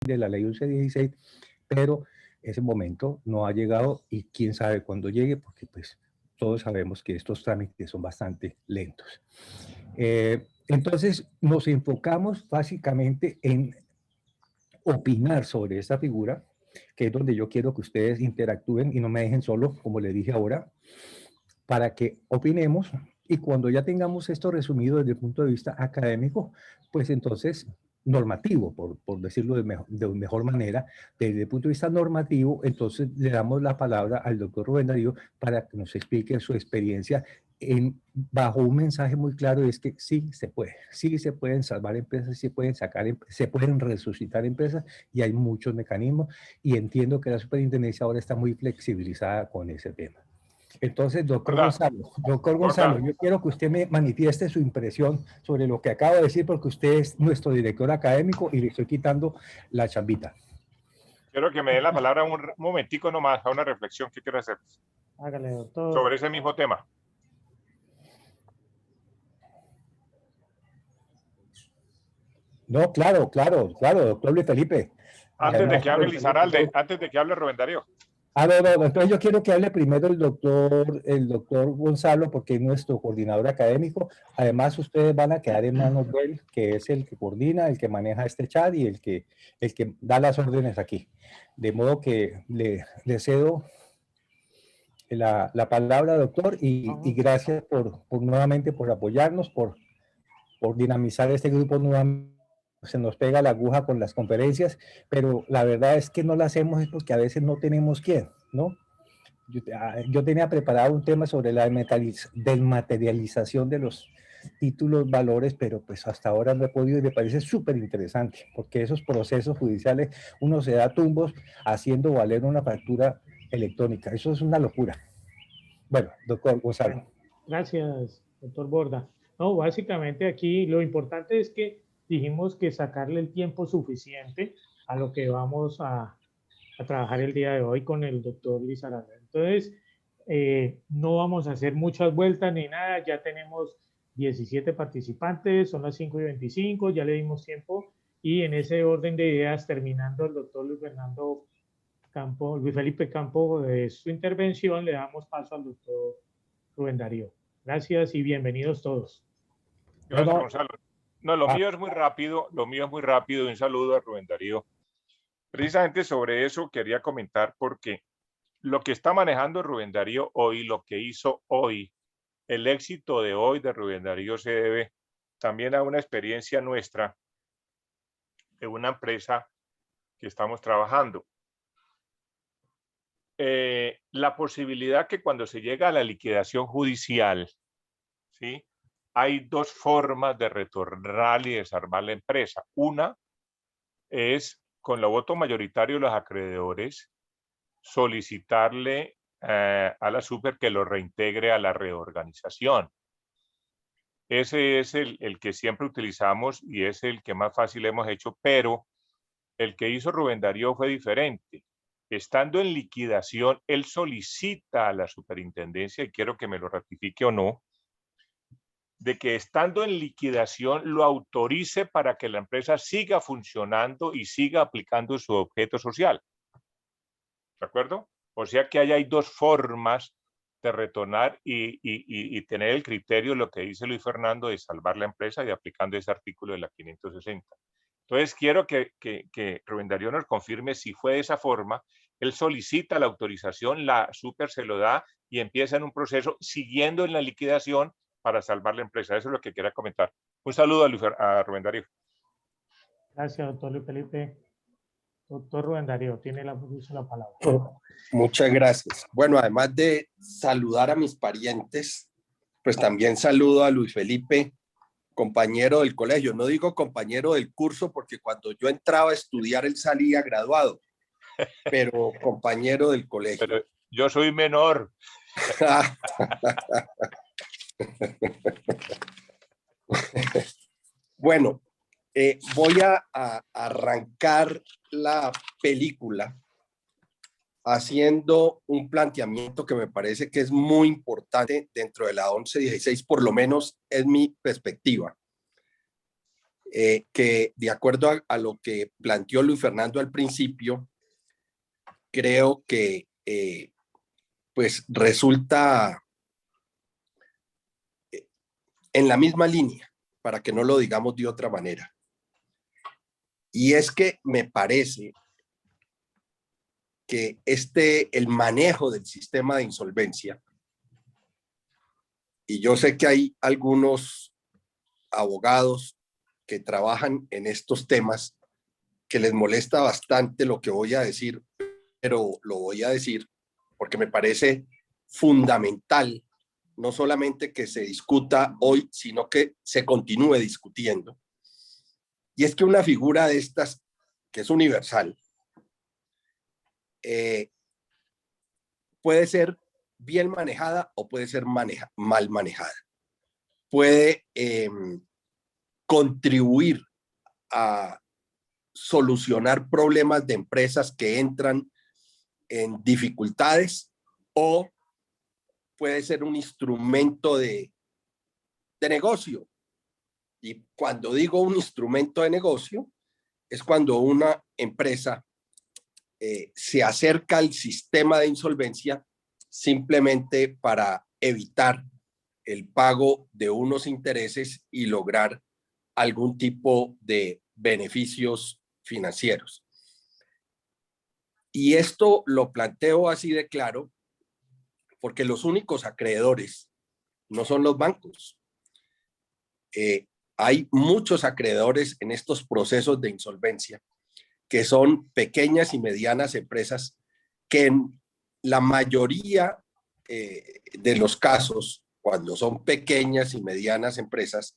de la ley 1116, pero ese momento no ha llegado y quién sabe cuándo llegue, porque pues todos sabemos que estos trámites son bastante lentos. Entonces nos enfocamos básicamente en opinar sobre esta figura, que es donde yo quiero que ustedes interactúen y no me dejen solo, como le dije ahora, para que opinemos y cuando ya tengamos esto resumido desde el punto de vista académico, pues entonces normativo, por decirlo de mejor manera, desde el punto de vista normativo, entonces le damos la palabra al doctor Rubén Darío para que nos explique su experiencia bajo un mensaje muy claro, es que sí se pueden salvar empresas, sí se pueden se pueden resucitar empresas y hay muchos mecanismos y entiendo que la superintendencia ahora está muy flexibilizada con ese tema. Entonces, Borda, doctor Gonzalo, yo quiero que usted me manifieste su impresión sobre lo que acabo de decir, porque usted es nuestro director académico y le estoy quitando la chambita. Quiero que me dé la palabra un momentico nomás a una reflexión que quiero hacer. Hágale, doctor. Sobre ese mismo tema. No, claro, doctor Luis Felipe. Antes de que hable Lizarralde, antes de que hable Rubén Darío. No, entonces yo quiero que hable primero el doctor Gonzalo, porque es nuestro coordinador académico. Además, ustedes van a quedar en manos de él, que es el que coordina, el que maneja este chat y el que da las órdenes aquí. De modo que le cedo la palabra, doctor, y gracias nuevamente por apoyarnos, por dinamizar este grupo nuevamente. Se nos pega la aguja con las conferencias, pero la verdad es que no la hacemos es porque a veces no tenemos quién, ¿no? Yo tenía preparado un tema sobre la desmaterialización de los títulos, valores, pero pues hasta ahora no he podido y me parece súper interesante, porque esos procesos judiciales, uno se da tumbos haciendo valer una factura electrónica. Eso es una locura. Bueno, doctor Gonzalo. Gracias, doctor Borda. No, básicamente aquí lo importante es que dijimos que sacarle el tiempo suficiente a lo que vamos a trabajar el día de hoy con el doctor Lizarralde. Entonces, no vamos a hacer muchas vueltas ni nada, ya tenemos 17 participantes, son las 5:25, ya le dimos tiempo y en ese orden de ideas, terminando el doctor Luis Felipe Campo de su intervención, le damos paso al doctor Rubén Darío. Gracias y bienvenidos todos. Gracias, Gonzalo. No, lo mío es muy rápido, un saludo a Rubén Darío. Precisamente sobre eso quería comentar porque lo que está manejando Rubén Darío hoy, lo que hizo hoy, el éxito de hoy de Rubén Darío se debe también a una experiencia nuestra de una empresa que estamos trabajando. La posibilidad que cuando se llega a la liquidación judicial, ¿sí?, hay dos formas de retornar y desarmar la empresa. Una es con el voto mayoritario de los acreedores solicitarle a la super que lo reintegre a la reorganización. Ese es el que siempre utilizamos y es el que más fácil hemos hecho, pero el que hizo Rubén Darío fue diferente. Estando en liquidación, él solicita a la superintendencia, y quiero que me lo ratifique o no, de que estando en liquidación lo autorice para que la empresa siga funcionando y siga aplicando su objeto social. ¿De acuerdo? O sea que ahí hay dos formas de retornar y tener el criterio, lo que dice Luis Fernando, de salvar la empresa y aplicando ese artículo de la 560. Entonces quiero que Rubén Darío nos confirme si fue de esa forma. Él solicita la autorización, la super se lo da y empieza en un proceso siguiendo en la liquidación para salvar la empresa. Eso es lo que quería comentar. Un saludo a Rubén Darío. Gracias, doctor Luis Felipe. Doctor Rubén Darío, tiene la palabra. Muchas gracias. Bueno, además de saludar a mis parientes, pues también saludo a Luis Felipe, compañero del colegio. No digo compañero del curso porque cuando yo entraba a estudiar él salía graduado, pero compañero del colegio. Pero yo soy menor. Bueno, voy a arrancar la película haciendo un planteamiento que me parece que es muy importante dentro de la 1116, por lo menos es mi perspectiva. que de acuerdo a lo que planteó Luis Fernando al principio, creo que pues resulta en la misma línea, para que no lo digamos de otra manera. Y es que me parece que el manejo del sistema de insolvencia, y yo sé que hay algunos abogados que trabajan en estos temas que les molesta bastante lo que voy a decir, pero lo voy a decir porque me parece fundamental no solamente que se discuta hoy, sino que se continúe discutiendo. Y es que una figura de estas, que es universal, puede ser bien manejada o puede ser mal manejada. Puede contribuir a solucionar problemas de empresas que entran en dificultades, o puede ser un instrumento de negocio. Y cuando digo un instrumento de negocio, es cuando una empresa se acerca al sistema de insolvencia simplemente para evitar el pago de unos intereses y lograr algún tipo de beneficios financieros. Y esto lo planteo así de claro porque los únicos acreedores no son los bancos. Hay muchos acreedores en estos procesos de insolvencia que son pequeñas y medianas empresas que en la mayoría de los casos, cuando son pequeñas y medianas empresas,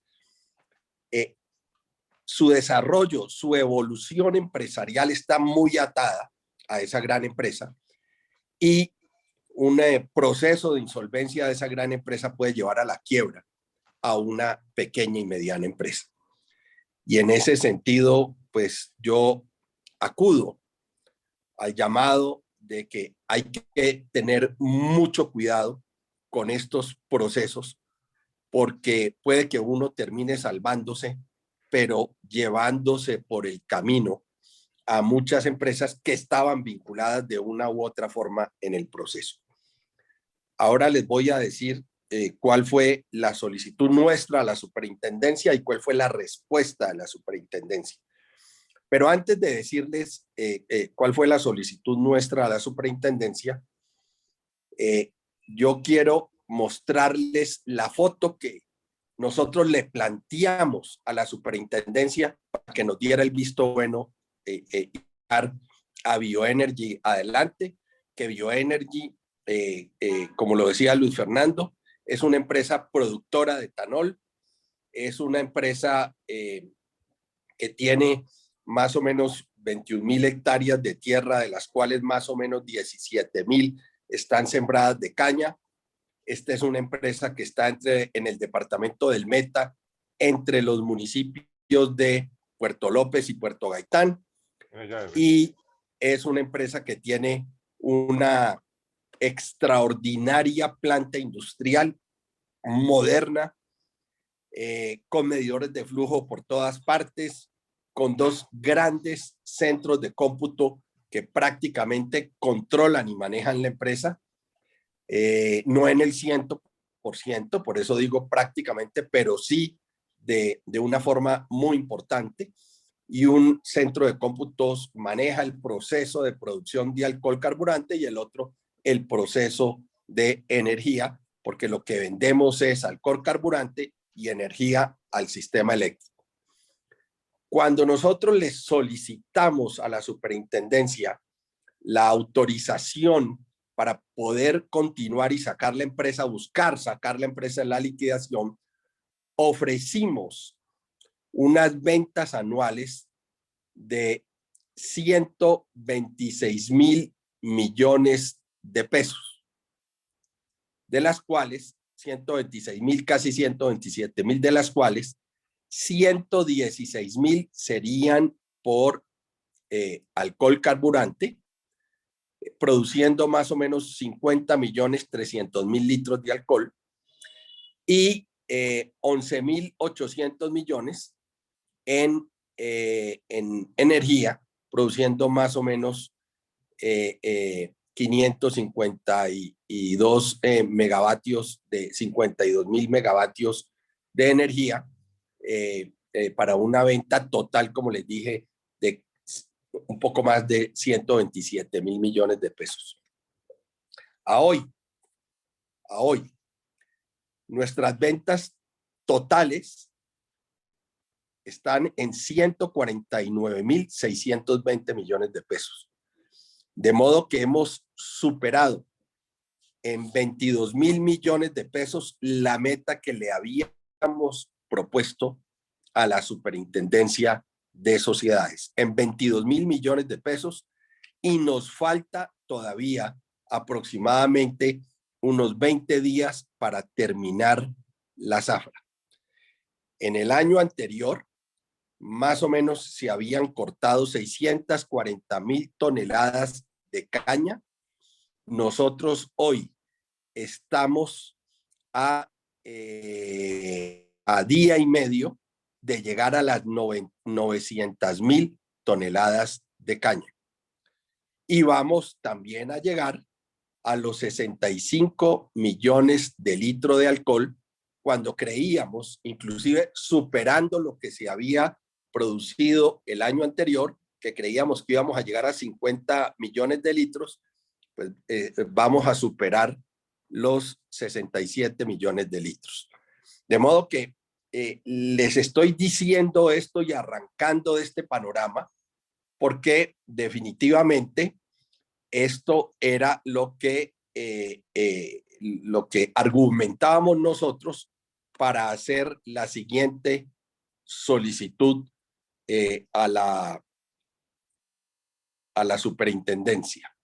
su desarrollo, su evolución empresarial está muy atada a esa gran empresa, y un proceso de insolvencia de esa gran empresa puede llevar a la quiebra a una pequeña y mediana empresa. Y en ese sentido, pues yo acudo al llamado de que hay que tener mucho cuidado con estos procesos, porque puede que uno termine salvándose, pero llevándose por el camino a muchas empresas que estaban vinculadas de una u otra forma en el proceso. Ahora les voy a decir cuál fue la solicitud nuestra a la superintendencia y cuál fue la respuesta de la superintendencia. Pero antes de decirles cuál fue la solicitud nuestra a la superintendencia, yo quiero mostrarles la foto que nosotros le planteamos a la superintendencia para que nos diera el visto bueno a Bioenergy adelante, que Bioenergy, como lo decía Luis Fernando, es una empresa productora de etanol, es una empresa que tiene más o menos 21,000 hectáreas de tierra, de las cuales más o menos 17,000 están sembradas de caña. Esta es una empresa que está en el departamento del Meta, entre los municipios de Puerto López y Puerto Gaitán. Y es una empresa que tiene una extraordinaria planta industrial moderna, con medidores de flujo por todas partes, con dos grandes centros de cómputo que prácticamente controlan y manejan la empresa, no en el 100%, por eso digo prácticamente, pero sí de una forma muy importante. Y un centro de cómputos maneja el proceso de producción de alcohol carburante y el otro el proceso de energía, porque lo que vendemos es alcohol carburante y energía al sistema eléctrico. Cuando nosotros le solicitamos a la superintendencia la autorización para poder continuar y sacar la empresa, buscar sacar la empresa en la liquidación, ofrecimos unas ventas anuales de 126,000 millones de pesos, de las cuales 126,000, casi 127,000, de las cuales 116,000 serían por alcohol carburante, produciendo más o menos 50,300,000 litros de alcohol, y 11,800 millones en energía, produciendo más o menos 552 megavatios, de 52.000 megavatios de energía, para una venta total, como les dije, de un poco más de 127.000 millones de pesos. A hoy, nuestras ventas totales están en 149.620 millones de pesos. De modo que hemos superado en 22.000 millones de pesos la meta que le habíamos propuesto a la Superintendencia de Sociedades, en 22.000 millones de pesos, y nos falta todavía aproximadamente unos 20 días para terminar la zafra. En el año anterior, más o menos se habían cortado 640.000 toneladas de caña. Nosotros hoy estamos a día y medio de llegar a las 900.000 toneladas de caña. Y vamos también a llegar a los 65 millones de litros de alcohol, cuando creíamos, inclusive superando lo que se había producido el año anterior, que creíamos que íbamos a llegar a 50 millones de litros, pues vamos a superar los 67 millones de litros. De modo que les estoy diciendo esto y arrancando de este panorama, porque definitivamente esto era lo que argumentábamos nosotros para hacer la siguiente solicitud a la superintendencia.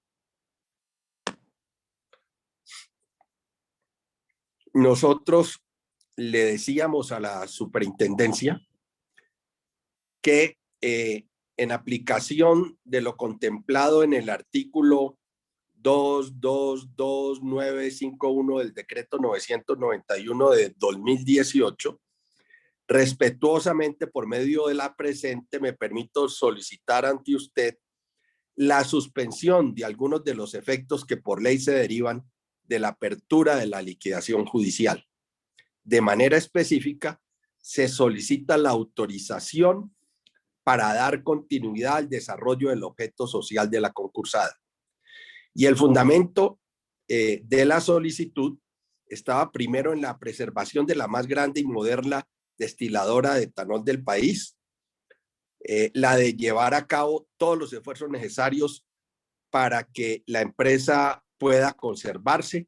Nosotros le decíamos a la superintendencia que en aplicación de lo contemplado en el artículo 222.951 del decreto 991 de 2018, respetuosamente por medio de la presente me permito solicitar ante usted la suspensión de algunos de los efectos que por ley se derivan de la apertura de la liquidación judicial. De manera específica, se solicita la autorización para dar continuidad al desarrollo del objeto social de la concursada. Y el fundamento de la solicitud estaba primero en la preservación de la más grande y moderna destiladora de etanol del país, la de llevar a cabo todos los esfuerzos necesarios para que la empresa pueda conservarse,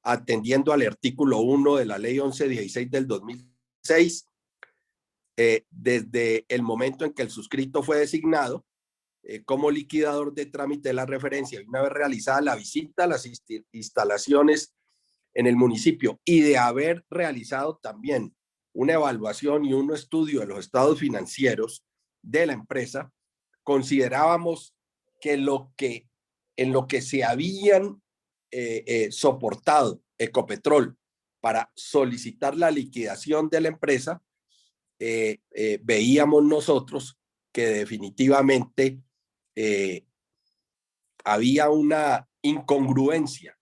atendiendo al artículo 1 de la ley 1116 del 2006, desde el momento en que el suscrito fue designado como liquidador de trámite de la referencia, y una vez realizada la visita a las instalaciones en el municipio y de haber realizado también una evaluación y un estudio de los estados financieros de la empresa, considerábamos que en lo que se habían soportado Ecopetrol para solicitar la liquidación de la empresa, veíamos nosotros que definitivamente había una incongruencia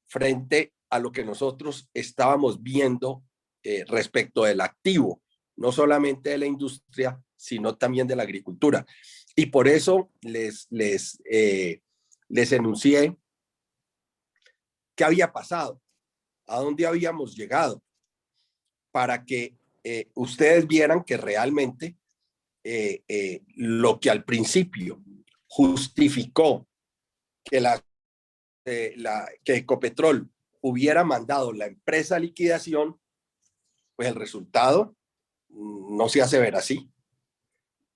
frente a lo que nosotros estábamos viendo respecto del activo, no solamente de la industria, sino también de la agricultura. Y por eso les enuncié qué había pasado, a dónde habíamos llegado, para que ustedes vieran que realmente lo que al principio justificó que que Ecopetrol hubiera mandado la empresa a liquidación, pues el resultado no se hace ver así.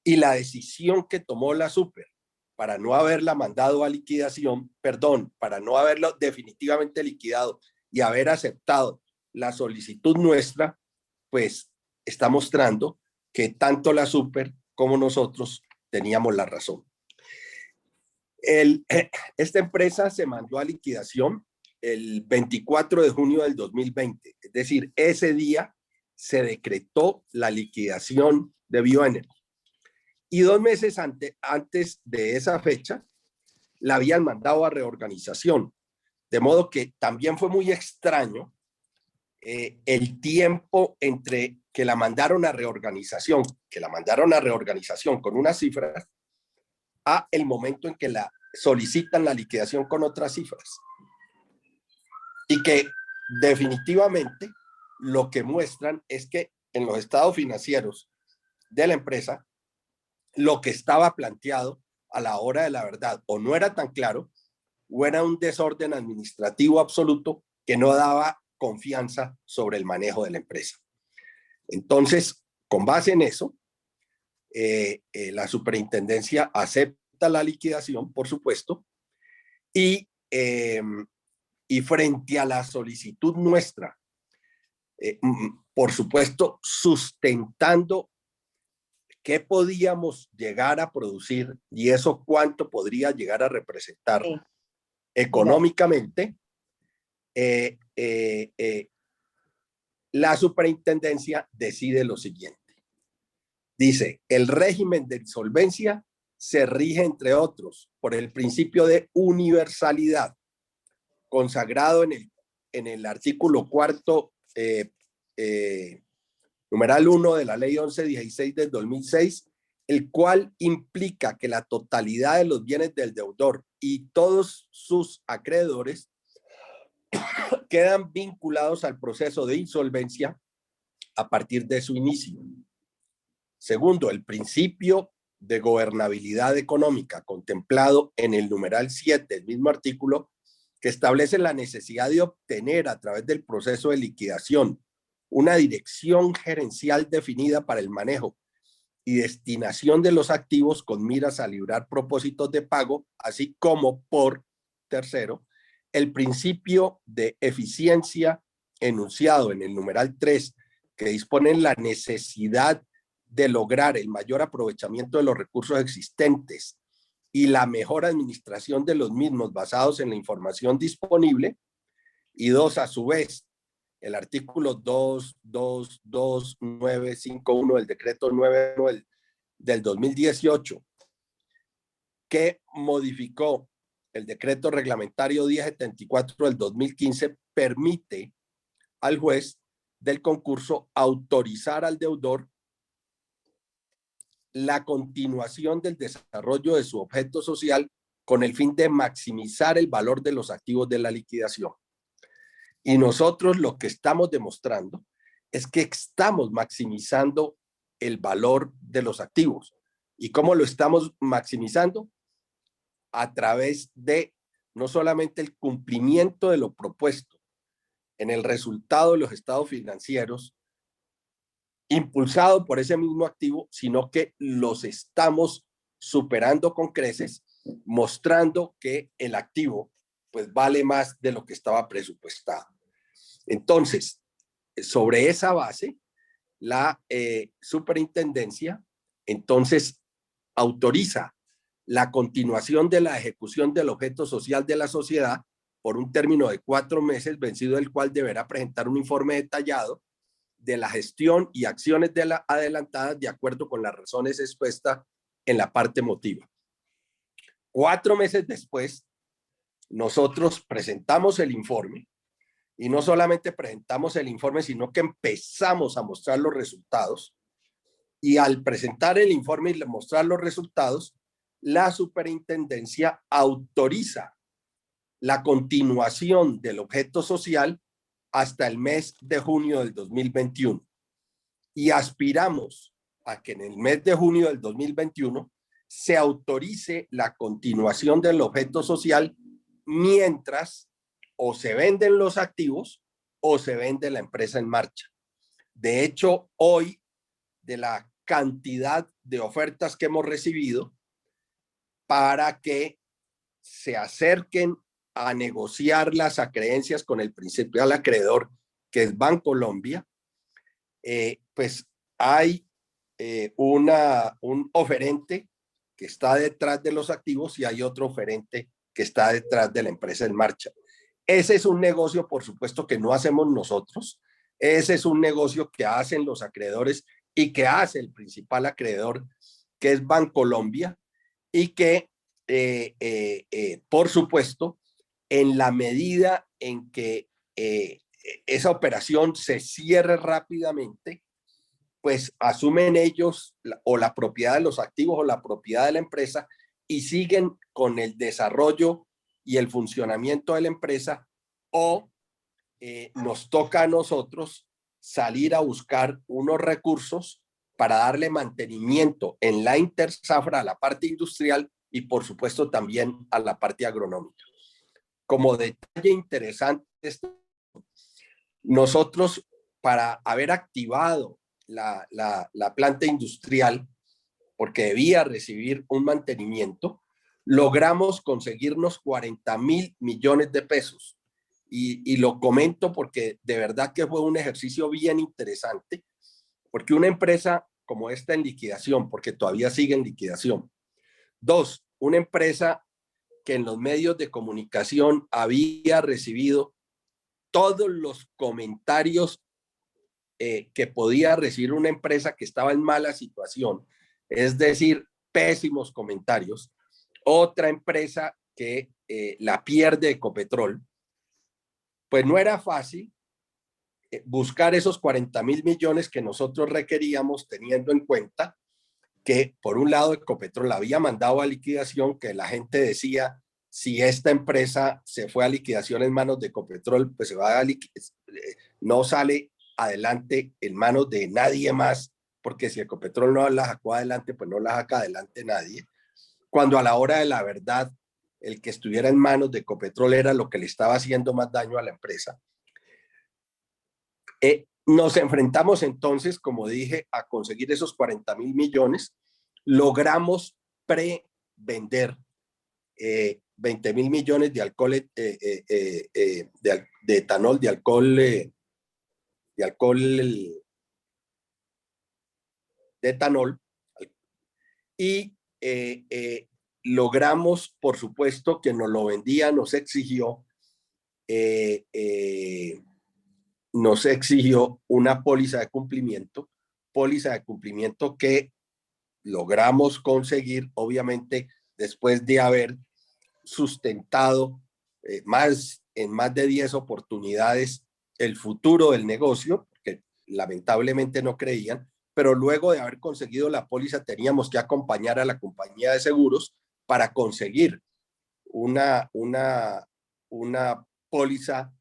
Y la decisión que tomó la Super para no haberla mandado a liquidación, para no haberlo definitivamente liquidado y haber aceptado la solicitud nuestra, pues está mostrando que tanto la Super como nosotros teníamos la razón. Esta empresa se mandó a liquidación el 24 de junio del 2020, es decir, ese día se decretó la liquidación de Bioenergy. Y 2 meses antes de esa fecha, la habían mandado a reorganización. De modo que también fue muy extraño el tiempo entre que la mandaron a reorganización, con unas cifras, a el momento en que la solicitan la liquidación con otras cifras. Y que definitivamente lo que muestran es que en los estados financieros de la empresa, lo que estaba planteado a la hora de la verdad o no era tan claro o era un desorden administrativo absoluto que no daba confianza sobre el manejo de la empresa. Entonces, con base en eso, la superintendencia acepta la liquidación, por supuesto, y frente a la solicitud nuestra, por supuesto, sustentando qué podíamos llegar a producir y eso cuánto podría llegar a representar económicamente, la superintendencia decide lo siguiente. Dice, el régimen de insolvencia se rige, entre otros, por el principio de universalidad, consagrado en el artículo 4, numeral 1 de la Ley 1116 del 2006, el cual implica que la totalidad de los bienes del deudor y todos sus acreedores quedan vinculados al proceso de insolvencia a partir de su inicio. Segundo, el principio de gobernabilidad económica contemplado en el numeral 7 del mismo artículo, que establece la necesidad de obtener a través del proceso de liquidación una dirección gerencial definida para el manejo y destinación de los activos con miras a librar propósitos de pago, así como, por tercero, el principio de eficiencia enunciado en el numeral 3, que dispone la necesidad de lograr el mayor aprovechamiento de los recursos existentes y la mejor administración de los mismos basados en la información disponible. Y dos, a su vez, el artículo 22951 del decreto 9 del 2018, que modificó el decreto reglamentario 1074 del 2015, permite al juez del concurso autorizar al deudor la continuación del desarrollo de su objeto social con el fin de maximizar el valor de los activos de la liquidación. Y nosotros lo que estamos demostrando es que estamos maximizando el valor de los activos. ¿Y cómo lo estamos maximizando? A través de no solamente el cumplimiento de lo propuesto en el resultado de los estados financieros, impulsado por ese mismo activo, sino que los estamos superando con creces, mostrando que el activo pues vale más de lo que estaba presupuestado. Entonces, sobre esa base, la superintendencia entonces autoriza la continuación de la ejecución del objeto social de la sociedad por un término de 4 meses, vencido el cual deberá presentar un informe detallado de la gestión y acciones de la adelantadas de acuerdo con las razones expuestas en la parte motiva. 4 meses después, nosotros presentamos el informe y no solamente presentamos el informe, sino que empezamos a mostrar los resultados. Y al presentar el informe y mostrar los resultados, la superintendencia autoriza la continuación del objeto social hasta el mes de junio del 2021. Y aspiramos a que en el mes de junio del 2021 se autorice la continuación del objeto social mientras o se venden los activos o se vende la empresa en marcha. De hecho, hoy, de la cantidad de ofertas que hemos recibido para que se acerquen a negociar las acreencias con el principal acreedor, que es Bancolombia, pues hay un oferente que está detrás de los activos y hay otro oferente que está detrás de la empresa en marcha. Ese es un negocio, por supuesto, que no hacemos nosotros. Ese es un negocio que hacen los acreedores y que hace el principal acreedor, que es Bancolombia, y que, por supuesto, en la medida en que esa operación se cierre rápidamente, pues asumen ellos o la propiedad de los activos o la propiedad de la empresa y siguen con el desarrollo y el funcionamiento de la empresa, o nos toca a nosotros salir a buscar unos recursos para darle mantenimiento en la interzafra a la parte industrial y por supuesto también a la parte agronómica. Como detalle interesante, nosotros, para haber activado la planta industrial, porque debía recibir un mantenimiento, logramos conseguirnos 40.000 millones de pesos. Y lo comento porque de verdad que fue un ejercicio bien interesante, porque una empresa como esta en liquidación, porque todavía sigue en liquidación. Dos, una empresa que en los medios de comunicación había recibido todos los comentarios que podía recibir una empresa que estaba en mala situación, es decir, pésimos comentarios. Otra empresa que la pierde Ecopetrol, pues no era fácil buscar esos 40.000 millones que nosotros requeríamos, teniendo en cuenta que por un lado Ecopetrol había mandado a liquidación, que la gente decía, si esta empresa se fue a liquidación en manos de Ecopetrol, pues se va a no sale adelante en manos de nadie más, porque si Ecopetrol no la sacó adelante, pues no la saca adelante nadie. Cuando a la hora de la verdad, el que estuviera en manos de Ecopetrol era lo que le estaba haciendo más daño a la empresa. Nos enfrentamos entonces, como dije, a conseguir esos 40.000 millones. Logramos prevender 20.000 millones de alcohol, de etanol, de etanol, y logramos, por supuesto, que nos lo vendía, nos exigió una póliza de cumplimiento que logramos conseguir, obviamente, después de haber sustentado en más de 10 oportunidades el futuro del negocio, que lamentablemente no creían, pero luego de haber conseguido la póliza teníamos que acompañar a la compañía de seguros para conseguir una póliza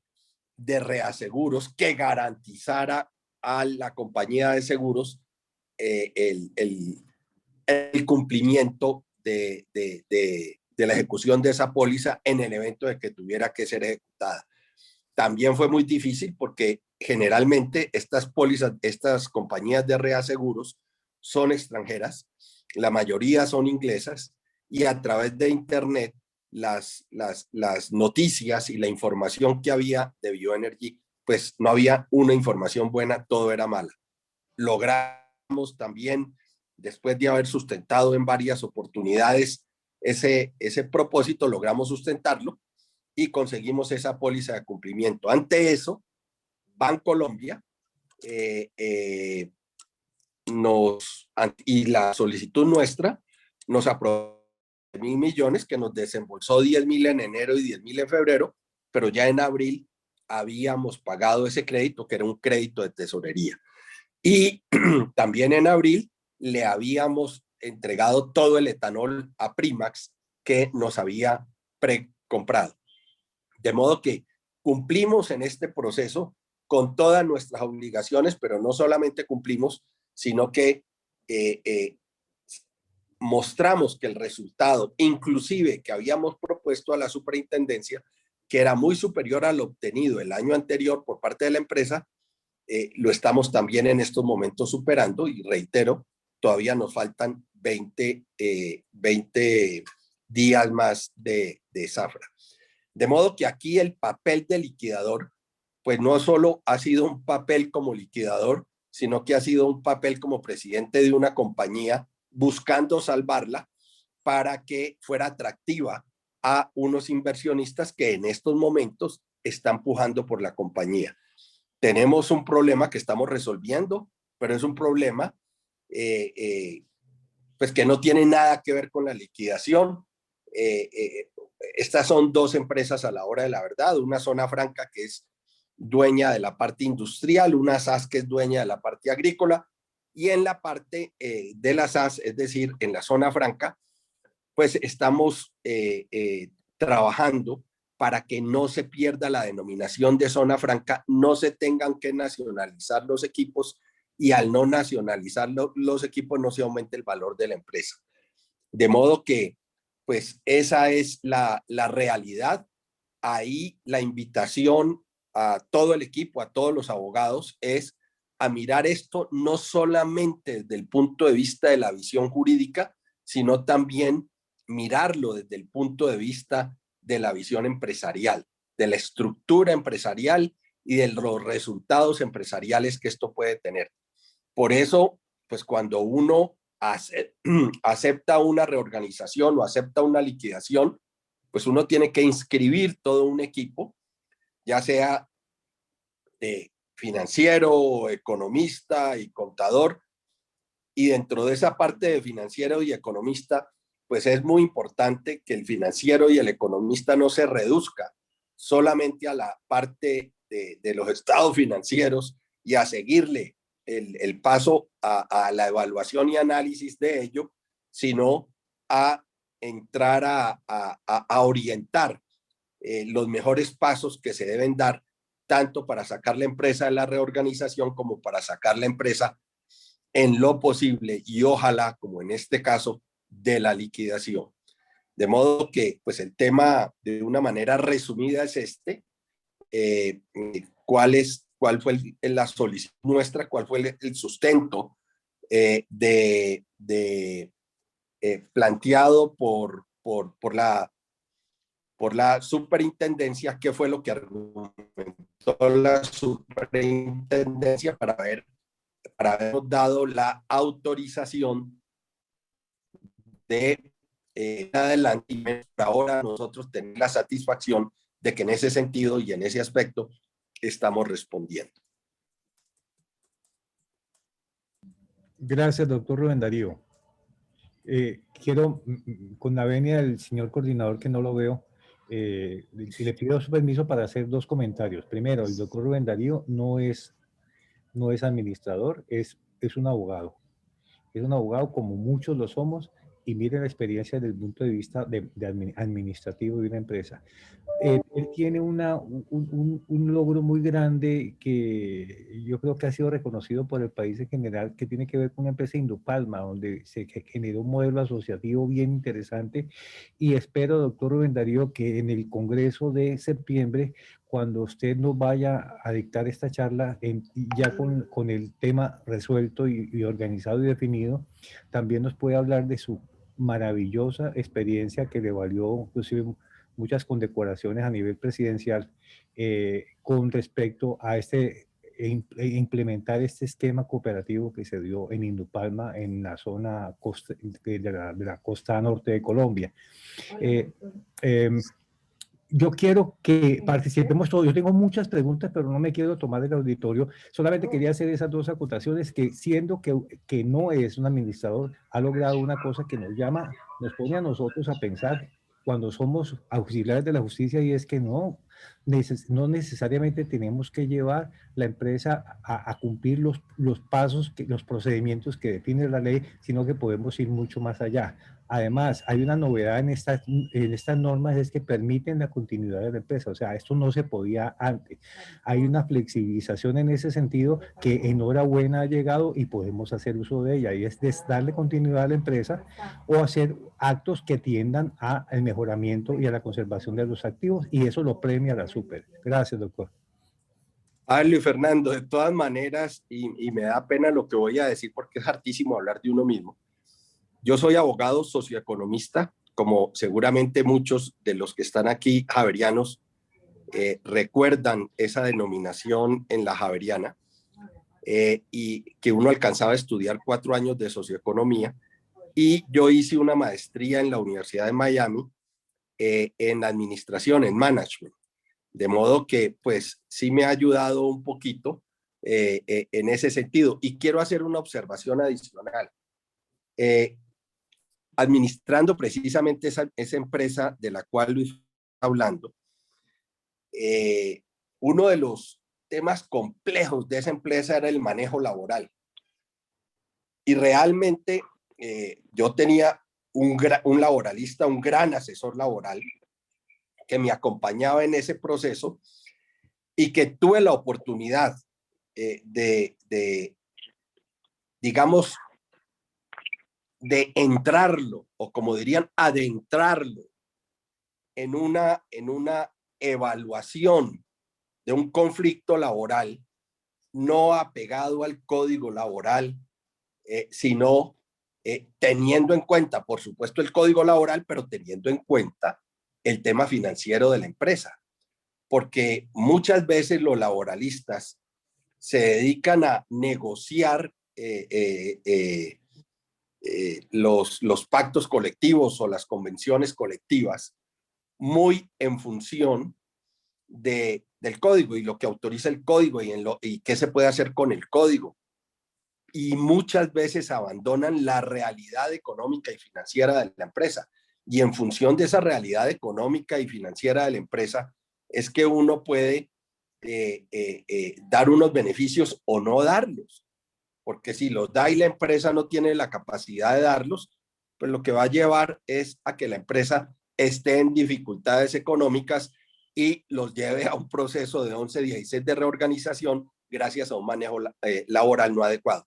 de reaseguros que garantizara a la compañía de seguros el cumplimiento de la ejecución de esa póliza en el evento de que tuviera que ser ejecutada. También fue muy difícil porque generalmente estas pólizas, estas compañías de reaseguros son extranjeras, la mayoría son inglesas, y a través de internet las noticias y la información que había de Bioenergy, pues no había una información buena, todo era mala. Logramos también, después de haber sustentado en varias oportunidades ese propósito, logramos sustentarlo y conseguimos esa póliza de cumplimiento. Ante eso, Bancolombia y la solicitud nuestra nos aprobó 1.000 millones, que nos desembolsó 10.000 en enero y 10.000 en febrero, pero ya en abril habíamos pagado ese crédito, que era un crédito de tesorería. Y también en abril le habíamos entregado todo el etanol a Primax que nos había precomprado. De modo que cumplimos en este proceso con todas nuestras obligaciones, pero no solamente cumplimos, sino que mostramos que el resultado, inclusive que habíamos propuesto a la superintendencia, que era muy superior al obtenido el año anterior por parte de la empresa, lo estamos también en estos momentos superando, y reitero, todavía nos faltan 20 días más de zafra. De modo que aquí el papel de liquidador, pues no solo ha sido un papel como liquidador, sino que ha sido un papel como presidente de una compañía buscando salvarla para que fuera atractiva a unos inversionistas que en estos momentos están pujando por la compañía. Tenemos un problema que estamos resolviendo, pero es un problema pues que no tiene nada que ver con la liquidación. Estas son dos empresas a la hora de la verdad, una Zona Franca que es dueña de la parte industrial, una SAS que es dueña de la parte agrícola, y en la parte de la SAS, es decir, en la Zona Franca, pues estamos trabajando para que no se pierda la denominación de Zona Franca, no se tengan que nacionalizar los equipos, y al no nacionalizar los equipos no se aumente el valor de la empresa. De modo que, pues esa es la realidad. Ahí la invitación a todo el equipo, a todos los abogados, es a mirar esto no solamente desde el punto de vista de la visión jurídica, sino también mirarlo desde el punto de vista de la visión empresarial, de la estructura empresarial y de los resultados empresariales que esto puede tener. Por eso, pues cuando uno acepta una reorganización o acepta una liquidación, pues uno tiene que inscribir todo un equipo, ya sea financiero, economista y contador, y dentro de esa parte de financiero y economista, pues es muy importante que el financiero y el economista no se reduzca solamente a la parte de los estados financieros y a seguirle el paso a la evaluación y análisis de ello, sino a entrar a orientar los mejores pasos que se deben dar, tanto para sacar la empresa de la reorganización como para sacar la empresa en lo posible y ojalá, como en este caso, de la liquidación. De modo que, pues el tema de una manera resumida es este. ¿Cuál fue la solicitud nuestra? ¿Cuál fue el sustento planteado por la superintendencia? ¿Qué fue lo que argumentó la superintendencia para habernos dado la autorización de adelante? Y ahora nosotros tenemos la satisfacción de que en ese sentido y en ese aspecto estamos respondiendo. Gracias, doctor Rubén Darío. Quiero, con la venia del señor coordinador que no lo veo, le pido su permiso para hacer dos comentarios. Primero, el doctor Rubén Darío no es administrador, es un abogado. Es un abogado como muchos lo somos, y mire la experiencia desde el punto de vista administrativo de una empresa. Él tiene un logro muy grande que yo creo que ha sido reconocido por el país en general, que tiene que ver con una empresa Indupalma, donde se generó un modelo asociativo bien interesante, y espero, doctor Rubén Darío, que en el Congreso de septiembre, cuando usted nos vaya a dictar esta charla, ya con el tema resuelto y organizado y definido, también nos puede hablar de su maravillosa experiencia que le valió inclusive muchas condecoraciones a nivel presidencial con respecto a implementar este esquema cooperativo que se dio en Indupalma, en la zona de la costa norte de Colombia. Yo quiero que participemos todos. Yo tengo muchas preguntas, pero no me quiero tomar del auditorio. Solamente quería hacer esas dos acotaciones, que siendo que no es un administrador, ha logrado una cosa que nos pone a nosotros a pensar cuando somos auxiliares de la justicia, y es que no necesariamente tenemos que llevar la empresa a cumplir los pasos, los procedimientos que define la ley, sino que podemos ir mucho más allá. Además, hay una novedad en estas normas, es que permiten la continuidad de la empresa. O sea, esto no se podía antes. Hay una flexibilización en ese sentido que enhorabuena ha llegado y podemos hacer uso de ella, y es darle continuidad a la empresa o hacer actos que tiendan al mejoramiento y a la conservación de los activos, y eso lo premia la Super. Gracias, doctor. Luis Fernando, de todas maneras, y me da pena lo que voy a decir porque es hartísimo hablar de uno mismo. Yo soy abogado socioeconomista, como seguramente muchos de los que están aquí javerianos recuerdan esa denominación en la Javeriana, y que uno alcanzaba a estudiar 4 años de socioeconomía, y yo hice una maestría en la Universidad de Miami en administración, en management. De modo que, pues, sí me ha ayudado un poquito en ese sentido. Y quiero hacer una observación adicional. Administrando precisamente esa empresa de la cual Luis está hablando, uno de los temas complejos de esa empresa era el manejo laboral. Y realmente yo tenía un laboralista, un gran asesor laboral que me acompañaba en ese proceso y que tuve la oportunidad digamos, de entrarlo, o como dirían, adentrarlo en una evaluación de un conflicto laboral, no apegado al código laboral, sino teniendo en cuenta, por supuesto, el código laboral, pero teniendo en cuenta el tema financiero de la empresa. Porque muchas veces los laboralistas se dedican a negociar los pactos colectivos o las convenciones colectivas muy en función del código y lo que autoriza el código y qué se puede hacer con el código. Y muchas veces abandonan la realidad económica y financiera de la empresa. Y en función de esa realidad económica y financiera de la empresa es que uno puede dar unos beneficios o no darlos. Porque si los da y la empresa no tiene la capacidad de darlos, pues lo que va a llevar es a que la empresa esté en dificultades económicas y los lleve a un proceso de 11-16 de reorganización gracias a un manejo laboral no adecuado.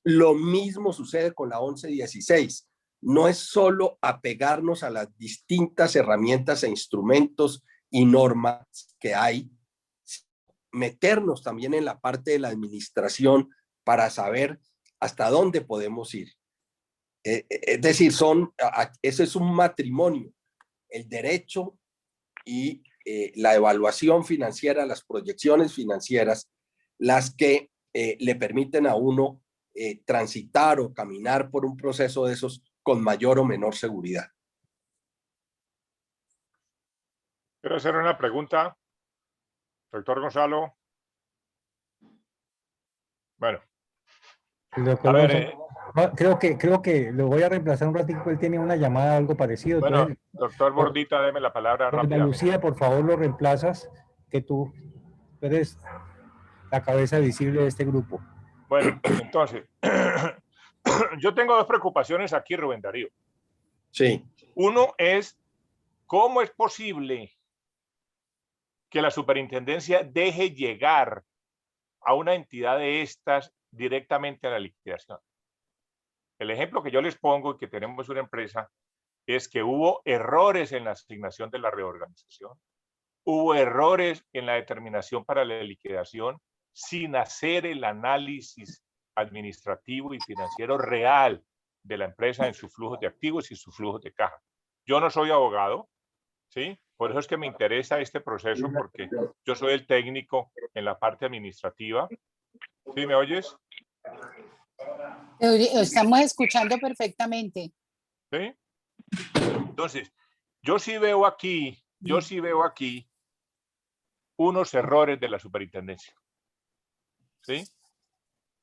Lo mismo sucede con la 11-16. No es solo apegarnos a las distintas herramientas e instrumentos y normas que hay, meternos también en la parte de la administración para saber hasta dónde podemos ir. Es decir, ese es un matrimonio, el derecho y la evaluación financiera, las proyecciones financieras, las que le permiten a uno transitar o caminar por un proceso de esos con mayor o menor seguridad. Quiero hacer una pregunta, doctor Gonzalo. Bueno, a ver, creo que lo voy a reemplazar un ratito, él tiene una llamada algo parecido. Bueno, entonces, doctor Bordita, deme la palabra rápidamente. Lucía, por favor, lo reemplazas, que tú eres la cabeza visible de este grupo. Bueno, entonces, yo tengo dos preocupaciones aquí, Rubén Darío. Sí. Uno es, ¿cómo es posible que la superintendencia deje llegar a una entidad de estas directamente a la liquidación? El ejemplo que yo les pongo y que tenemos una empresa es que hubo errores en la asignación de la reorganización, hubo errores en la determinación para la liquidación sin hacer el análisis administrativo y financiero real de la empresa en sus flujos de activos y sus flujos de caja. Yo no soy abogado, ¿sí? Por eso es que me interesa este proceso, porque yo soy el técnico en la parte administrativa. ¿Sí me oyes? Estamos escuchando perfectamente. ¿Sí? Entonces, yo sí veo aquí unos errores de la superintendencia. ¿Sí?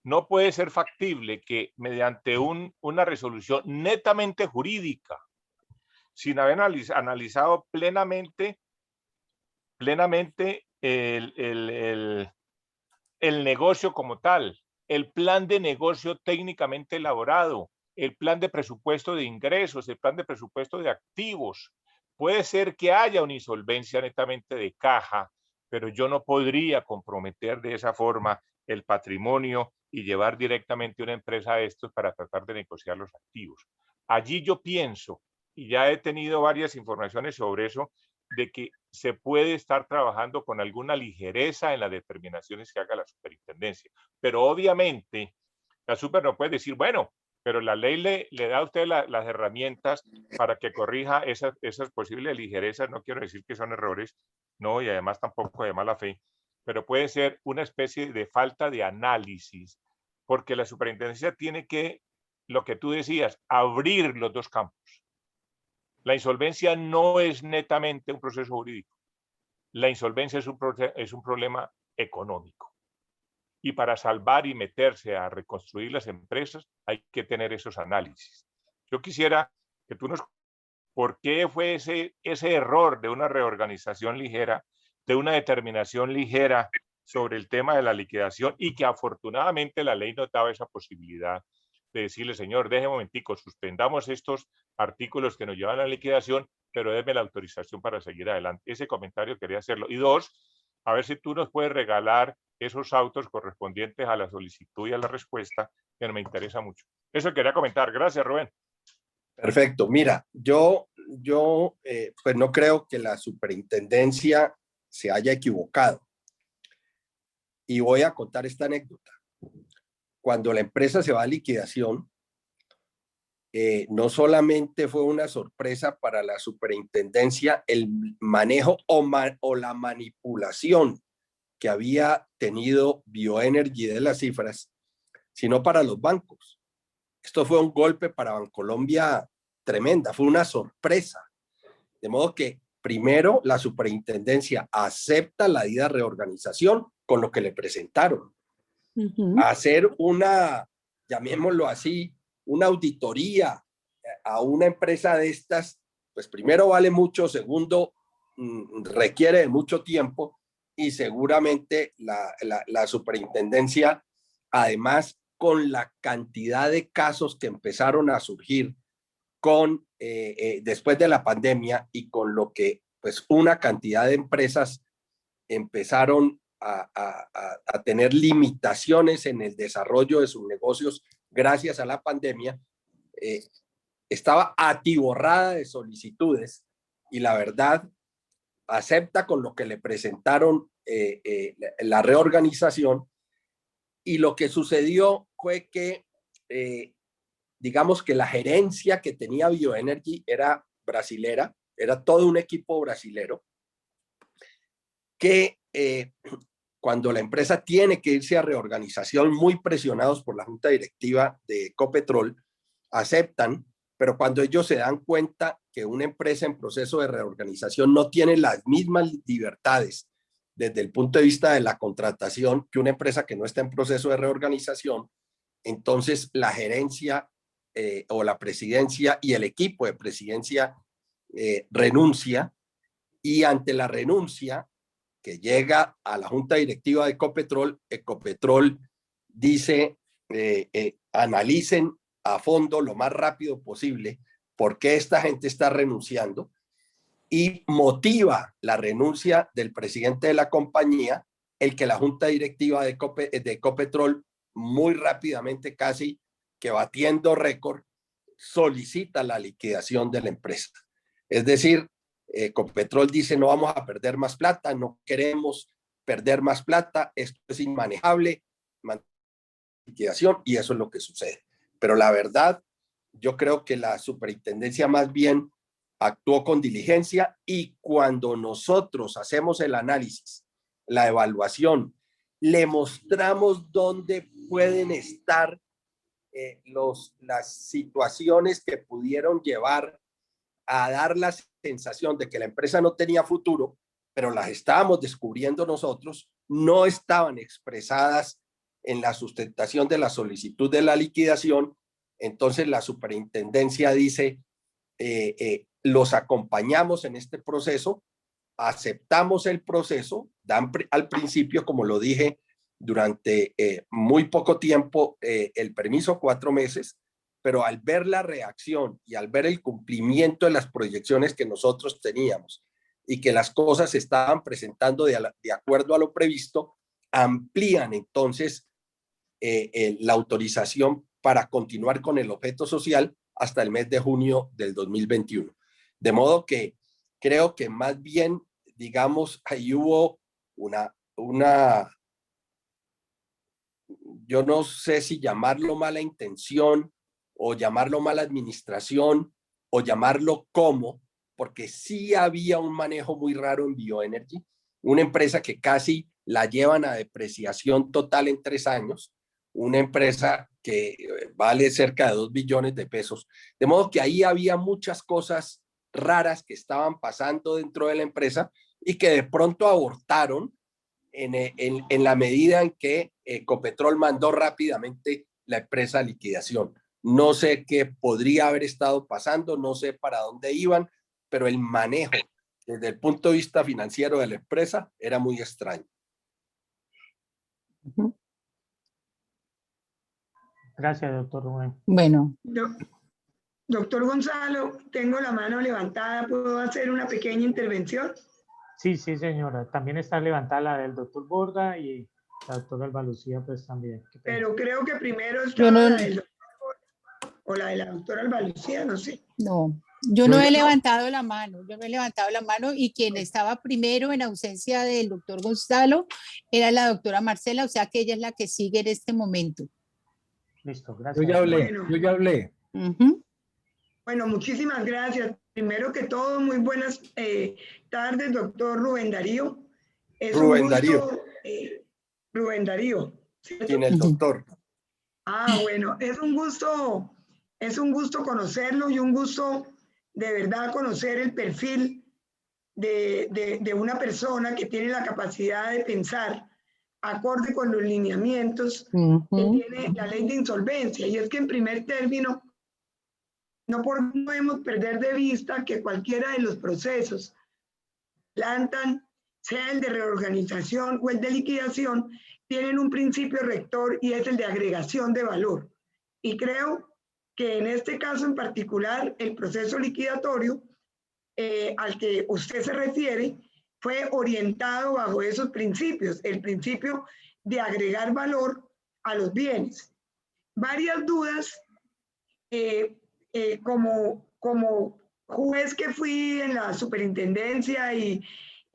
No puede ser factible que mediante una resolución netamente jurídica, sin haber analizado plenamente el negocio como tal, el plan de negocio técnicamente elaborado, el plan de presupuesto de ingresos, el plan de presupuesto de activos. Puede ser que haya una insolvencia netamente de caja, pero yo no podría comprometer de esa forma el patrimonio y llevar directamente una empresa a estos para tratar de negociar los activos. Allí yo pienso, y ya he tenido varias informaciones sobre eso, de que se puede estar trabajando con alguna ligereza en las determinaciones que haga la superintendencia. Pero obviamente la super no puede decir, bueno, pero la ley le da a usted las herramientas para que corrija esas posibles ligerezas. No quiero decir que son errores, no, y además tampoco de mala fe, pero puede ser una especie de falta de análisis, porque la superintendencia tiene que, lo que tú decías, abrir los dos campos. La insolvencia no es netamente un proceso jurídico. La insolvencia es un problema económico. y para salvar y meterse a reconstruir las empresas hay que tener esos análisis. Yo quisiera que tú nos... ¿Por qué fue ese error de una reorganización ligera, de una determinación ligera sobre el tema de la liquidación, y que afortunadamente la ley nos daba esa posibilidad de decirle, señor, deje un momentico, suspendamos estos artículos que nos llevan a la liquidación, pero déme la autorización para seguir adelante? Ese comentario quería hacerlo. Y dos, a ver si tú nos puedes regalar esos autos correspondientes a la solicitud y a la respuesta, que me interesa mucho. Eso quería comentar. Gracias, Rubén. Perfecto. Mira, yo pues no creo que la superintendencia se haya equivocado. Y voy a contar esta anécdota. Cuando la empresa se va a liquidación, no solamente fue una sorpresa para la superintendencia el manejo o la manipulación que había tenido Bioenergy de las cifras, sino para los bancos. Esto fue un golpe para Bancolombia tremenda, fue una sorpresa. De modo que primero la superintendencia acepta la ida reorganización con lo que le presentaron. Hacer una, llamémoslo así, una auditoría a una empresa de estas, pues primero vale mucho, segundo requiere de mucho tiempo, y seguramente la superintendencia, además con la cantidad de casos que empezaron a surgir después de la pandemia, y con lo que pues una cantidad de empresas empezaron a tener limitaciones en el desarrollo de sus negocios gracias a la pandemia, estaba atiborrada de solicitudes, y la verdad acepta con lo que le presentaron la reorganización. Y lo que sucedió fue que digamos que la gerencia que tenía Bioenergy era brasilera, era todo un equipo brasilero, que cuando la empresa tiene que irse a reorganización, muy presionados por la junta directiva de Ecopetrol, aceptan, pero cuando ellos se dan cuenta que una empresa en proceso de reorganización no tiene las mismas libertades desde el punto de vista de la contratación que una empresa que no está en proceso de reorganización, entonces la gerencia o la presidencia y el equipo de presidencia renuncia, y ante la renuncia que llega a la junta directiva de Ecopetrol, Ecopetrol dice, analicen a fondo lo más rápido posible por qué esta gente está renunciando, y motiva la renuncia del presidente de la compañía, el que la junta directiva de Ecopetrol muy rápidamente, casi que batiendo récord, solicita la liquidación de la empresa. Es decir, Ecopetrol dice, no vamos a perder más plata, no queremos perder más plata, esto es inmanejable, liquidación, y eso es lo que sucede. Pero la verdad, yo creo que la superintendencia más bien actuó con diligencia, y cuando nosotros hacemos el análisis, la evaluación, le mostramos dónde pueden estar las situaciones que pudieron llevar a dar la sensación de que la empresa no tenía futuro, pero las estábamos descubriendo nosotros, no estaban expresadas en la sustentación de la solicitud de la liquidación. Entonces la superintendencia dice, los acompañamos en este proceso, aceptamos el proceso, dan al principio, como lo dije, durante muy poco tiempo el permiso 4 meses, pero al ver la reacción y al ver el cumplimiento de las proyecciones que nosotros teníamos y que las cosas se estaban presentando de acuerdo a lo previsto, amplían entonces la autorización para continuar con el objeto social hasta el mes de junio del 2021. De modo que creo que más bien, digamos, ahí hubo yo no sé si llamarlo mala intención o llamarlo mala administración o llamarlo cómo, porque sí había un manejo muy raro en Bioenergy, una empresa que casi la llevan a depreciación total en 3 años, una empresa que vale cerca de 2 billones de pesos. De modo que ahí había muchas cosas raras que estaban pasando dentro de la empresa y que de pronto abortaron en la medida en que Ecopetrol mandó rápidamente la empresa a liquidación. No sé qué podría haber estado pasando, no sé para dónde iban, pero el manejo desde el punto de vista financiero de la empresa era muy extraño. Gracias, doctor Rubén. Bueno, Doctor Gonzalo, tengo la mano levantada. ¿Puedo hacer una pequeña intervención? Sí, sí, señora. También está levantada la del doctor Borda y la doctora Alba Lucía, pues también. Qué pena. Pero creo que primero yo estaba no, la del doctor Borda o la de la doctora Alba Lucía, no sé. no, yo no he levantado la mano, yo no he levantado la mano y quien estaba primero en ausencia del doctor Gonzalo era la doctora Marcela, o sea que ella es la que sigue en este momento. Listo, Yo gracias. ya hablé, Bueno. yo ya hablé. Ujú. Bueno, muchísimas gracias. Primero que todo, muy buenas tardes, doctor Rubén Darío. Es Rubén un Darío. gusto, Rubén Darío, ¿cierto? Sin el doctor. Ah, bueno, es un gusto conocerlo y un gusto de verdad conocer el perfil de una persona que tiene la capacidad de pensar acorde con los lineamientos que tiene la ley de insolvencia. Y es que en primer término, no podemos perder de vista que cualquiera de los procesos plantan, sea el de reorganización o el de liquidación, tienen un principio rector y es el de agregación de valor. Y creo que en este caso en particular, el proceso liquidatorio al que usted se refiere fue orientado bajo esos principios, el principio de agregar valor a los bienes. Varias dudas, como juez que fui en la superintendencia y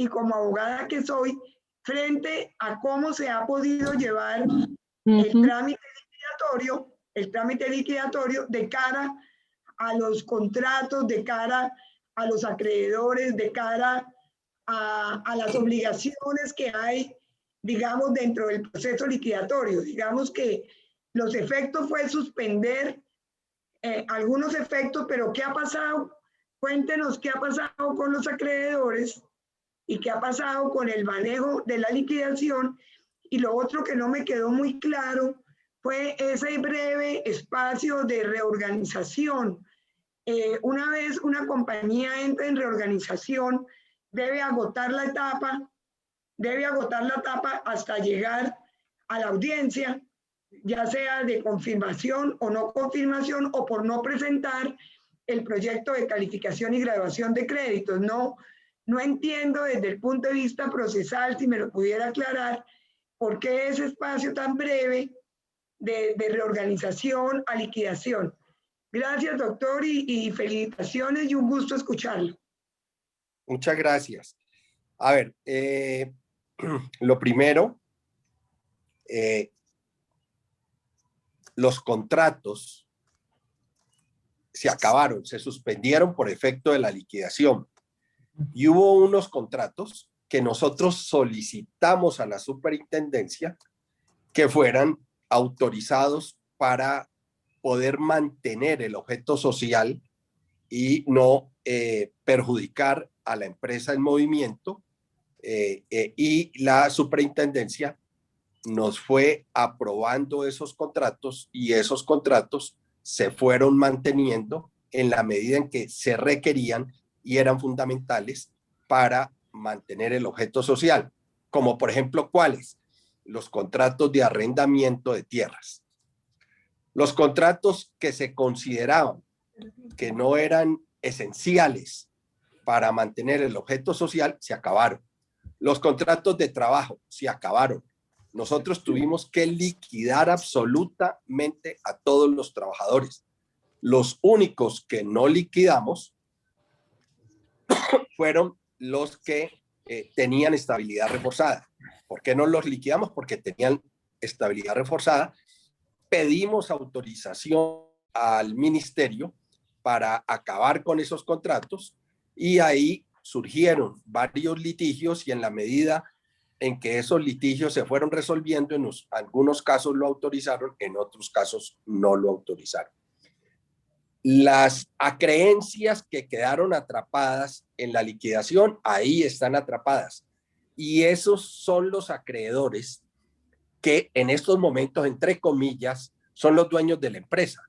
como abogada que soy, frente a cómo se ha podido llevar el trámite liquidatorio de cara a los contratos, de cara a los acreedores, de cara a las obligaciones que hay, digamos, dentro del proceso liquidatorio. Digamos que los efectos fue suspender algunos efectos, pero ¿qué ha pasado? Cuéntenos qué ha pasado con los acreedores y qué ha pasado con el manejo de la liquidación. Y lo otro que no me quedó muy claro fue ese breve espacio de reorganización. Una vez una compañía entra en reorganización, debe agotar la etapa hasta llegar a la audiencia, ya sea de confirmación o no confirmación o por no presentar el proyecto de calificación y graduación de créditos. No entiendo desde el punto de vista procesal, si me lo pudiera aclarar, por qué ese espacio tan breve de reorganización a liquidación. Gracias, doctor, y felicitaciones y un gusto escucharlo. Muchas gracias. A ver, lo primero, los contratos se acabaron, se suspendieron por efecto de la liquidación. Y hubo unos contratos que nosotros solicitamos a la superintendencia que fueran autorizados para poder mantener el objeto social y no perjudicar a la empresa en movimiento, y la superintendencia nos fue aprobando esos contratos y esos contratos se fueron manteniendo en la medida en que se requerían y eran fundamentales para mantener el objeto social, como por ejemplo, ¿cuáles? Los contratos de arrendamiento de tierras. Los contratos que se consideraban que no eran esenciales para mantener el objeto social se acabaron. Los contratos de trabajo se acabaron. Nosotros tuvimos que liquidar absolutamente a todos los trabajadores. Los únicos que no liquidamos fueron los que tenían estabilidad reforzada. ¿Por qué no los liquidamos? Porque tenían estabilidad reforzada. Pedimos autorización al ministerio para acabar con esos contratos y ahí surgieron varios litigios y en la medida en que esos litigios se fueron resolviendo, en algunos casos lo autorizaron, en otros casos no lo autorizaron. Las acreencias que quedaron atrapadas en la liquidación, ahí están atrapadas. y esos son los acreedores que en estos momentos, entre comillas, son los dueños de la empresa.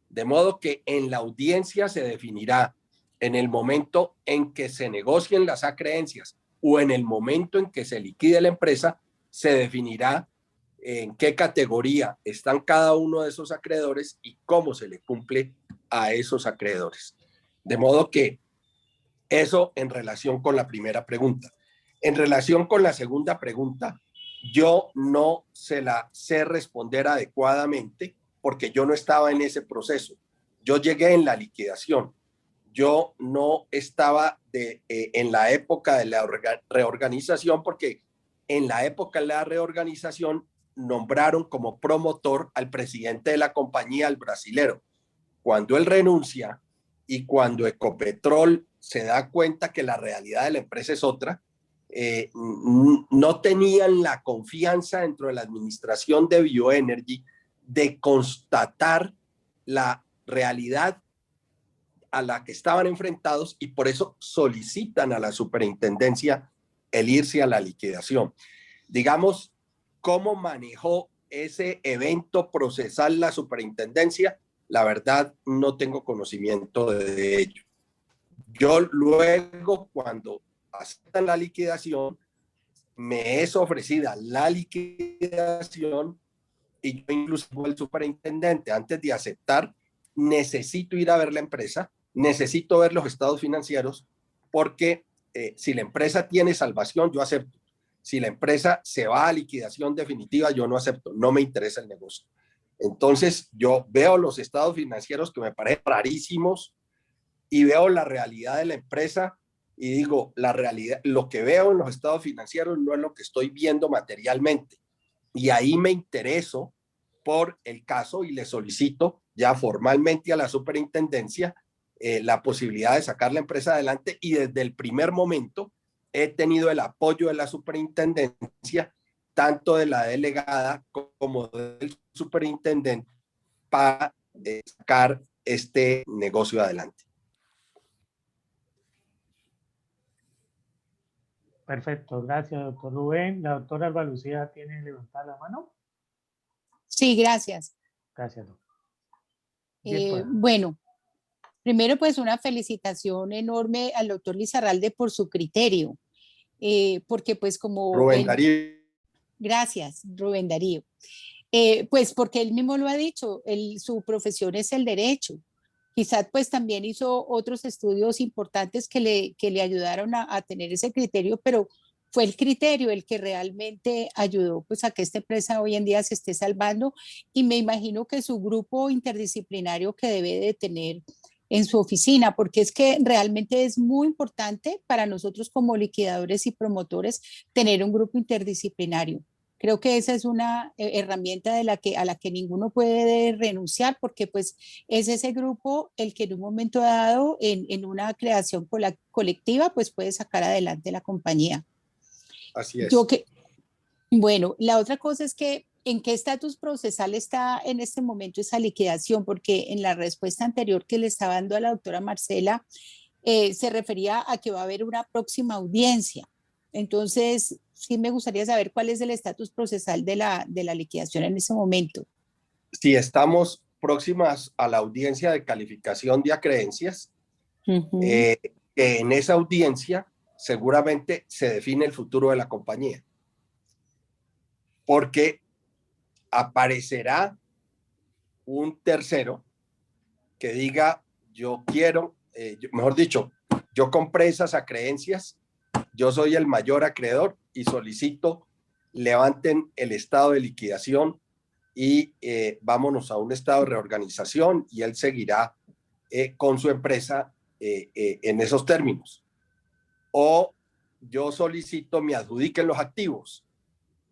De modo que en la audiencia se definirá en el momento en que se negocien las acreencias o en el momento en que se liquide la empresa, se definirá en qué categoría están cada uno de esos acreedores y cómo se le cumple a esos acreedores. De modo que eso en relación con la primera pregunta. En relación con la segunda pregunta, yo no se la sé responder adecuadamente porque yo no estaba en ese proceso. Yo llegué en la liquidación. Yo no estaba en la época de la reorganización porque en la época de la reorganización nombraron como promotor al presidente de la compañía, al brasilero. Cuando él renuncia y cuando Ecopetrol se da cuenta que la realidad de la empresa es otra, no tenían la confianza dentro de la administración de Bioenergy de constatar la realidad a la que estaban enfrentados y por eso solicitan a la superintendencia el irse a la liquidación. Digamos, ¿cómo manejó ese evento procesal la superintendencia? La verdad, no tengo conocimiento de ello. Yo luego, cuando aceptan la liquidación, me es ofrecida la liquidación y yo incluso el superintendente, antes de aceptar, necesito ir a ver la empresa, necesito ver los estados financieros, porque si la empresa tiene salvación, yo acepto. Si la empresa se va a liquidación definitiva, yo no acepto, no me interesa el negocio. Entonces, yo veo los estados financieros que me parecen rarísimos y veo la realidad de la empresa y digo, la realidad, lo que veo en los estados financieros no es lo que estoy viendo materialmente. Y ahí me intereso por el caso y le solicito ya formalmente a la superintendencia la posibilidad de sacar la empresa adelante y desde el primer momento he tenido el apoyo de la superintendencia, tanto de la delegada como del superintendente, para sacar este negocio adelante. Perfecto, gracias, doctor Rubén. La doctora Alba Lucía tiene levantada la mano. Sí, gracias. Gracias, doctor. Bueno, primero pues una felicitación enorme al doctor Lizarralde por su criterio, porque pues como... Rubén Darío. Gracias, Rubén Darío. Pues porque él mismo lo ha dicho, su profesión es el derecho. Quizás pues también hizo otros estudios importantes que le ayudaron a tener ese criterio, pero fue el criterio el que realmente ayudó pues a que esta empresa hoy en día se esté salvando y me imagino que su grupo interdisciplinario que debe de tener en su oficina, porque es que realmente es muy importante para nosotros como liquidadores y promotores tener un grupo interdisciplinario. Creo que esa es una herramienta a la que ninguno puede renunciar porque pues es ese grupo el que en un momento dado en una creación colectiva pues puede sacar adelante la compañía. Así es. Bueno, la otra cosa es que ¿en qué estatus procesal está en este momento esa liquidación? Porque en la respuesta anterior que le estaba dando a la doctora Marcela se refería a que va a haber una próxima audiencia. Entonces, sí me gustaría saber cuál es el estatus procesal de la liquidación en ese momento. Sí, estamos próximas a la audiencia de calificación de acreencias. En esa audiencia seguramente se define el futuro de la compañía. Porque aparecerá un tercero que diga, yo quiero, mejor dicho, yo compré esas acreencias, yo soy el mayor acreedor y solicito levanten el estado de liquidación y vámonos a un estado de reorganización y él seguirá con su empresa en esos términos. O yo solicito me adjudiquen los activos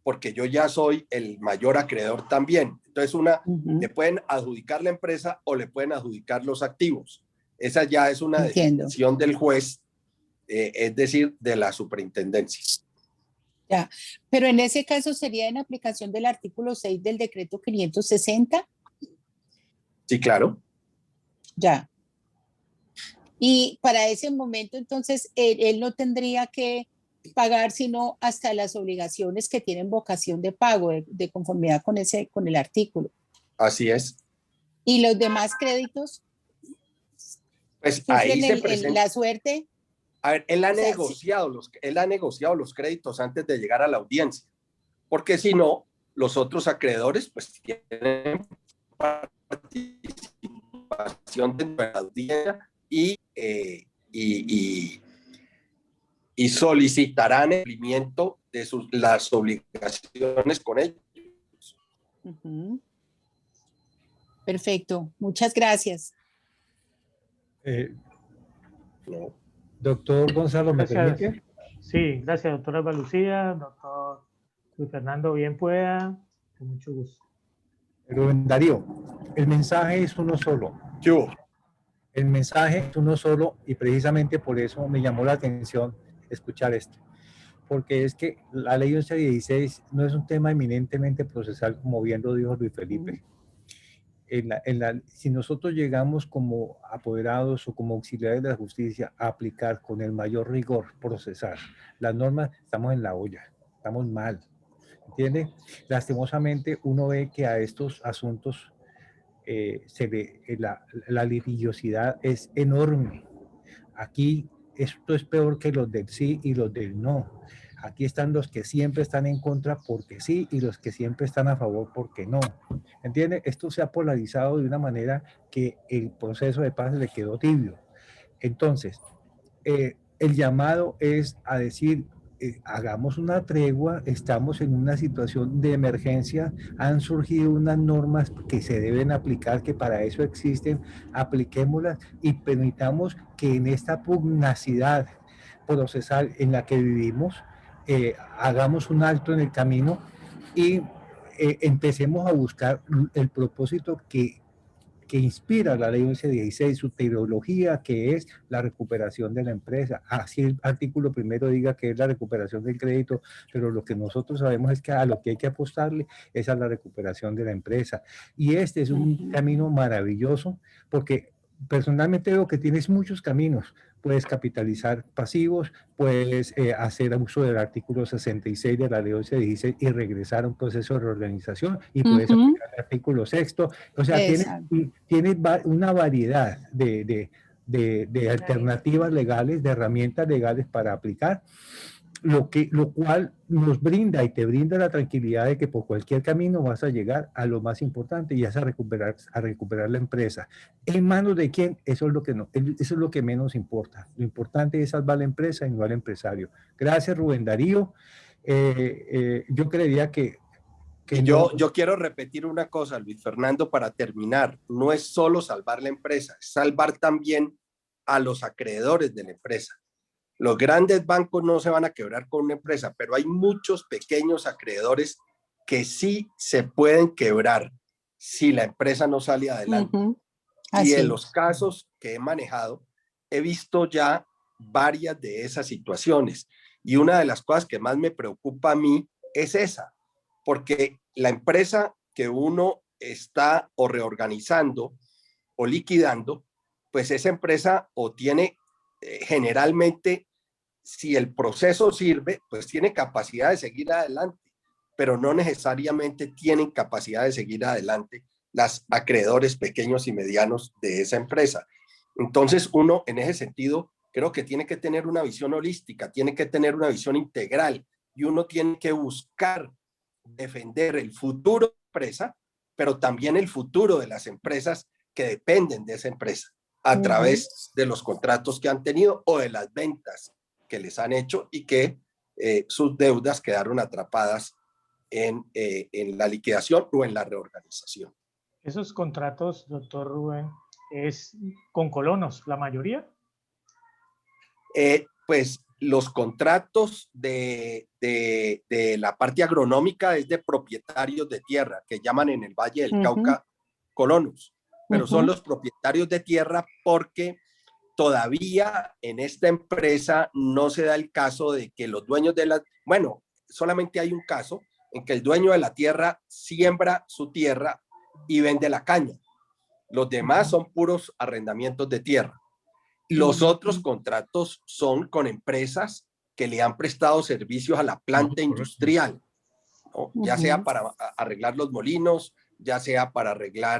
porque yo ya soy el mayor acreedor también. Entonces, le pueden adjudicar la empresa o le pueden adjudicar los activos. Esa ya es una decisión del juez, es decir, de la superintendencia. Ya, pero en ese caso sería en aplicación del artículo 6 del decreto 560. Sí, claro. Ya. Y para ese momento, entonces, él no tendría que pagar sino hasta las obligaciones que tienen vocación de pago, de conformidad con el artículo. Así es. ¿Y los demás créditos Pues ahí sufren se presenta. la suerte? A ver, él ha O sea, negociado los créditos antes de llegar a la audiencia, porque si no, los otros acreedores pues tienen participación dentro de la audiencia y solicitarán el cumplimiento de las obligaciones con ellos. Ujú. Perfecto, muchas gracias. ¿No? Doctor Gonzalo, ¿me Gracias. permite? Sí, gracias, doctora Alba Lucía, doctor Luis Fernando, bien pueda, con mucho gusto. Rubén Darío, el mensaje es uno solo. ¿Qué hubo? El mensaje es uno solo y precisamente por eso me llamó la atención escuchar esto. Porque es que la ley 1116 no es un tema eminentemente procesal, como bien lo dijo Luis Felipe. Si nosotros llegamos como apoderados o como auxiliares de la justicia a aplicar con el mayor rigor procesal las normas, estamos en la olla, estamos mal, ¿entiende? Lastimosamente uno ve que a estos asuntos la litigiosidad es enorme. Aquí esto es peor que los del sí y los del no. Aquí están los que siempre están en contra porque sí y los que siempre están a favor porque no. ¿Entiende? Esto se ha polarizado de una manera que el proceso de paz le quedó tibio. Entonces, el llamado es a decir, hagamos una tregua, estamos en una situación de emergencia, han surgido unas normas que se deben aplicar, que para eso existen, apliquémoslas y permitamos que en esta pugnacidad procesal en la que vivimos, hagamos un alto en el camino y empecemos a buscar el propósito que inspira la ley 1116, su teología, que es la recuperación de la empresa. Así el artículo primero diga que es la recuperación del crédito, pero lo que nosotros sabemos es que a lo que hay que apostarle es a la recuperación de la empresa. Y este es un camino maravilloso, porque personalmente veo que tienes muchos caminos. Puedes capitalizar pasivos, puedes hacer uso del artículo 66 de la ley 1116 y regresar a un proceso de reorganización, y puedes aplicar el artículo sexto. O sea, tienes una variedad de alternativas legales, de herramientas legales para aplicar, lo cual nos brinda y te brinda la tranquilidad de que por cualquier camino vas a llegar a lo más importante y es a recuperar la empresa. ¿En manos de quién? Eso es lo que menos importa. Lo importante es salvar la empresa y no al empresario. Gracias, Rubén Darío. Yo creería que yo quiero repetir una cosa, Luis Fernando, para terminar. No es solo salvar la empresa, es salvar también a los acreedores de la empresa. Los grandes bancos no se van a quebrar con una empresa, pero hay muchos pequeños acreedores que sí se pueden quebrar si la empresa no sale adelante. Y en los casos que he manejado, he visto ya varias de esas situaciones. Y una de las cosas que más me preocupa a mí es esa, porque la empresa que uno está o reorganizando o liquidando, pues esa empresa o tiene generalmente, si el proceso sirve, pues tiene capacidad de seguir adelante, pero no necesariamente tienen capacidad de seguir adelante los acreedores pequeños y medianos de esa empresa. Entonces uno, en ese sentido, creo que tiene que tener una visión holística, tiene que tener una visión integral, y uno tiene que buscar defender el futuro de la empresa, pero también el futuro de las empresas que dependen de esa empresa a través de los contratos que han tenido o de las ventas que les han hecho y que sus deudas quedaron atrapadas en la liquidación o en la reorganización. ¿Esos contratos, doctor Rubén, es con colonos, la mayoría? Pues los contratos de la parte agronómica es de propietarios de tierra, que llaman en el Valle del Cauca colonos, pero son los propietarios de tierra, porque todavía en esta empresa no se da el caso de que los dueños de bueno, solamente hay un caso en que el dueño de la tierra siembra su tierra y vende la caña. Los demás son puros arrendamientos de tierra. Los otros contratos son con empresas que le han prestado servicios a la planta industrial, ¿no? Ya sea para arreglar los molinos, ya sea para arreglar